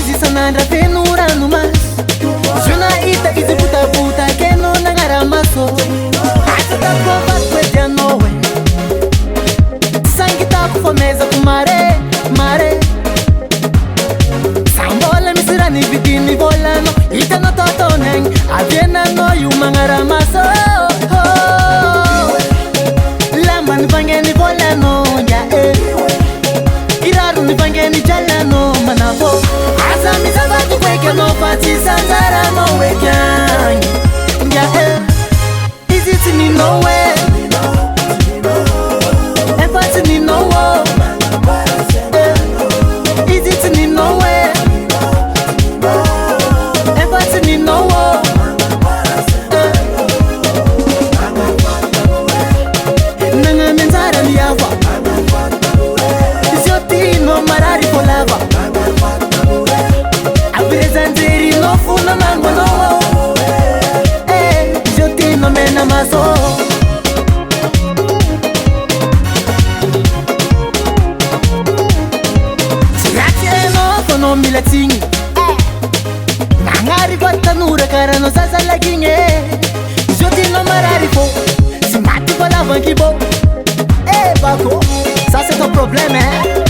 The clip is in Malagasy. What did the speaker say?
izy sanandra fenurano mas zona ita izy butabuta keno nagnaramaso asatako vakoedianao e sangitako famezako mare mare sambola misy raha nividiny volano hitanao tatonegny aviananao io magnaramaso lamba nivangeny volano nja kiraro nivangeny jalano manavo asa misavako kweke anao fa tsy sanjaranao ekagny nja izy tsy ninao e efa tsy ninao izy tsy ninao e efa tsy ninao nanamenjara niava izy io tianao marary volava avirezanjerinao fona mangonao izy io tianao mena maso no milatsigny nagnary va tanora karanao zazalagigny izy io tianao marary fô sy maty fa lavankibo bako ça c'est ton problème